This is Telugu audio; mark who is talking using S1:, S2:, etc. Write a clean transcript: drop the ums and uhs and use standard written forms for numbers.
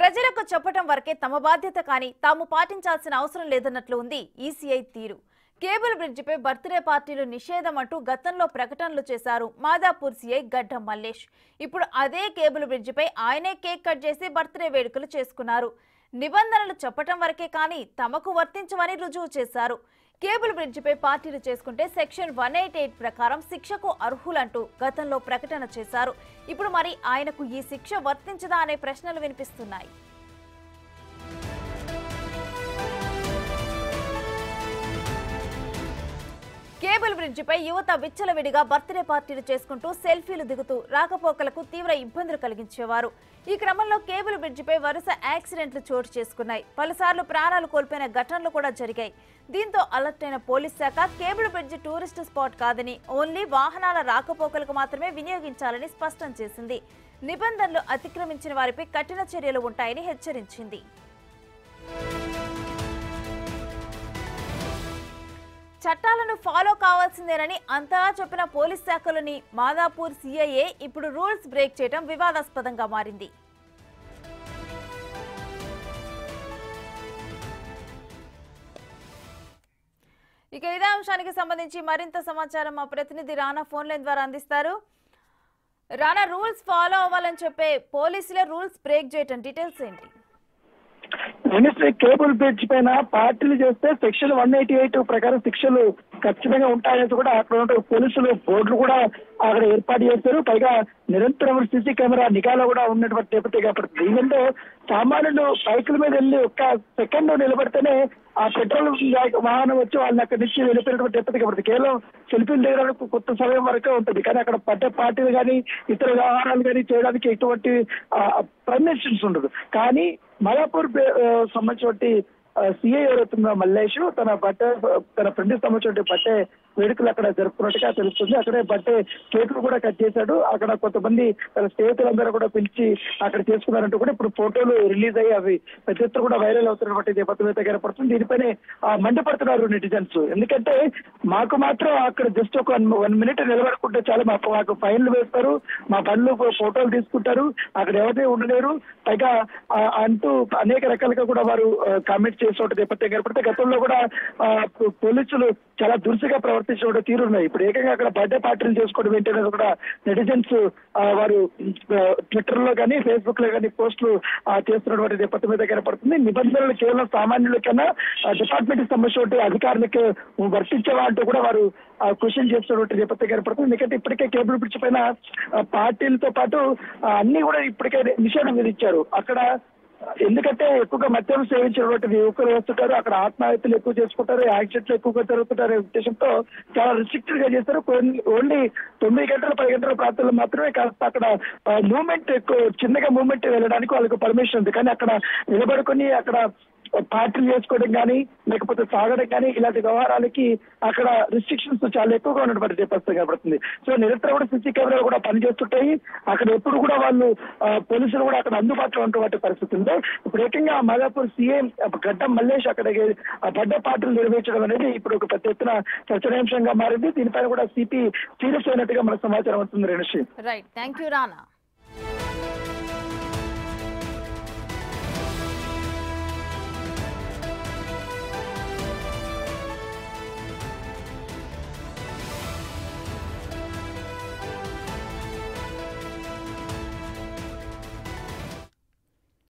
S1: ప్రజలకు చెప్పటం వరకే తమ బాధ్యత కానీ తాము పాటించాల్సిన అవసరం లేదన్నట్లు ఉంది ఈసీఐ తీరు. కేబుల్ బ్రిడ్జిపై బర్త్డే పార్టీలు నిషేధం అంటూ గతంలో ప్రకటనలు చేశారు మాదాపూర్ సీఐ గడ్డం మల్లేష్. ఇప్పుడు అదే కేబుల్ బ్రిడ్జిపై ఆయనే కేక్ కట్ చేసి బర్త్డే వేడుకలు చేసుకున్నారు. నిబంధనలు చెప్పటం వరకే కానీ తమకు వర్తించవని రుజువు చేశారు. కేబుల్ బ్రిడ్జిపై పార్టీలు చేసుకుంటే సెక్షన్ 188 ప్రకారం శిక్షకు అర్హులంటూ గతంలో ప్రకటన చేశారు. ఇప్పుడు మరి ఆయనకు ఈ శిక్ష వర్తించదా అనే ప్రశ్నలు వినిపిస్తున్నాయి. కేబుల్ బ్రిడ్జిపై యువత విచ్చలవిడిగా బర్త్డే పార్టీలు చేసుకుంటూ సెల్ఫీలు దిగుతూ రాకపోకలకు తీవ్ర ఇబ్బందులు కలిగించేవారు. ఈ క్రమంలో కేబుల్ బ్రిడ్జిపై వరుస యాక్సిడెంట్లు చోటు చేసుకున్నాయి. పలుసార్లు ప్రాణాలు కోల్పోయిన ఘటనలు కూడా జరిగాయి. దీంతో అలర్ట్ అయిన పోలీస్ శాఖ కేబుల్ బ్రిడ్జి టూరిస్ట్ స్పాట్ కాదని ఓన్లీ వాహనాల రాకపోకలకు మాత్రమే వినియోగించాలని స్పష్టం చేసింది. నిబంధనలు అతిక్రమించిన వారిపై కఠిన చర్యలు ఉంటాయని హెచ్చరించింది. చట్టాలను ఫాలో కావాల్సిందేనని అంతలా చెప్పిన పోలీస్ శాఖలోని మాదాపూర్ సీఐఏ ఇప్పుడు రూల్స్ బ్రేక్ చేయడం వివాదాస్పదంగా మారింది. ఇక ఇదే అంశానికి సంబంధించి మరింత సమాచారం మా ప్రతినిధి రానా ఫోన్ లైన్ ద్వారా అందిస్తారు. రానా, రూల్స్ ఫాలో అవ్వాలని చెప్పే పోలీసులే రూల్స్ బ్రేక్ చేయటం డీటెయిల్స్ ఏంటి?
S2: కేబుల్ బ్రిడ్జ్ పైన పార్టీలు చేస్తే సెక్షన్ 188 ప్రకారం శిక్షలు ఖచ్చితంగా ఉంటాయని కూడా అక్కడ ఉన్న పోలీసులు బోర్డులు కూడా అక్కడ ఏర్పాటు చేశారు. పైగా నిరంతరం సీసీ కెమెరా నిఘాలో కూడా ఉన్నటువంటి నేపథ్యం ఏర్పడుతుంది. ఈవెందో సామాన్యులు బైకుల మీద వెళ్ళి ఒక్క సెకండ్ నిలబడితేనే ఆ పెట్రోల్ వాహనం వచ్చి వాళ్ళని అక్కడి నుంచి వెళ్ళిపోయినటువంటి నేపథ్యం ఏర్పడుతుంది. కేవలం సెల్ఫీలు దిగడానికి కొత్త సమయం వరకే ఉంటుంది. కానీ అక్కడ పడ్డ పార్టీలు కానీ ఇతర వ్యవహారాలు కానీ చేయడానికి ఎటువంటి పర్మిషన్స్ ఉండదు. కానీ మాదాపూర్ సంబంధించి సీఐ ఎవరైతుందో మల్లేష్ తన ఫ్రెండ్కి సంబంధించిన బర్త్డే వేడుకలు అక్కడ జరుపుకున్నట్టుగా తెలుస్తుంది. అక్కడే బర్త్డే కేకులు కూడా కట్ చేశాడు. అక్కడ కొంతమంది తన స్నేహితులందరూ కూడా పిలిచి అక్కడ చేసుకున్నారంటూ కూడా ఇప్పుడు ఫోటోలు రిలీజ్ అయ్యి అవి పెద్ద ఎత్తున కూడా వైరల్ అవుతున్నటువంటి నేపథ్యం అయితే ఏర్పడుతుంది. దీనిపైనే మండిపడుతున్నారు నెటిజన్స్. ఎందుకంటే మాకు మాత్రం అక్కడ జస్ట్ ఒక 1 మినిట్ నిలబడుకుంటే చాలు మాకు ఫైన్లు వేస్తారు, మా బండ్లు ఫోటోలు తీసుకుంటారు, అక్కడ ఎవరిని ఉండలేరు పైగా అంటూ అనేక రకాలుగా కూడా వారు కామెంట్ చేసిన నేపథ్యం ఏర్పడితే గతంలో కూడా పోలీసులు చాలా దురుసుగా ప్రవర్తించిన తీరున్నాయి. ఇప్పుడు ఏకంగా అక్కడ బర్త్డే పార్టీలు చేసుకోవడం ఏంటనేది కూడా నెటిజన్స్ వారు ట్విట్టర్ లో కానీ ఫేస్బుక్ లో కానీ పోస్టులు చేస్తున్నటువంటి నేపథ్యం మీద కనపడుతుంది. నిబంధనలు కేవలం సామాన్యులకన్నా డిపార్ట్మెంట్ కి సంబంధించిన అధికారులకు వర్తించేవా అంటూ కూడా వారు క్వశ్చన్ చేస్తున్నటువంటి నేపథ్యం కనపడుతుంది. ఎందుకంటే ఇప్పటికే కేబుల్ బ్రిడ్జ్ పైన పార్టీలతో పాటు అన్ని కూడా ఇప్పటికే నిషేధం విధించారు. అక్కడ ఎందుకంటే ఎక్కువగా మద్యం సేవించినటువంటి యువకులు వస్తుంటారు, అక్కడ ఆత్మహత్యలు ఎక్కువ చేసుకుంటారు, యాక్సిడెంట్లు ఎక్కువగా జరుగుతుంటారు ఉద్దేశంతో చాలా రిస్ట్రిక్టెడ్ గా చేస్తారు. ఓన్లీ 9 గంటల 10 గంటల ప్రాంతాల్లో మాత్రమే కాస్త అక్కడ మూవ్మెంట్ ఎక్కువ చిన్నగా మూవ్మెంట్ వెళ్ళడానికి వాళ్ళకి పర్మిషన్ ఉంది. కానీ అక్కడ నిలబడుకొని అక్కడ పార్టీలు చేసుకోవడం కానీ లేకపోతే సాగడం కానీ ఇలాంటి వ్యవహారాలకి అక్కడ రిస్ట్రిక్షన్స్ చాలా ఎక్కువగా ఉన్నటువంటి నేపథ్యం కనబడుతుంది. సో నిరంతరం కూడా సీసీ కెమెరాలు కూడా పనిచేస్తుంటాయి. అక్కడ ఎప్పుడు కూడా వాళ్ళు పోలీసులు కూడా అక్కడ అందుబాటులో ఉన్నటువంటి పరిస్థితి ఉంది. ఇప్పుడు ఏకంగా మాదాపూర్ సీఎం గడ్డం మల్లేష్ అక్కడ బర్త్డే పార్టీలు నిర్వహించడం అనేది ఇప్పుడు ఒక పెద్ద ఎత్తున చర్చనీయాంశంగా మారింది. దీనిపైన కూడా సిపి సీరియస్ అయినట్టుగా మనకు సమాచారం అవుతుంది.
S1: Right, thank you Rana.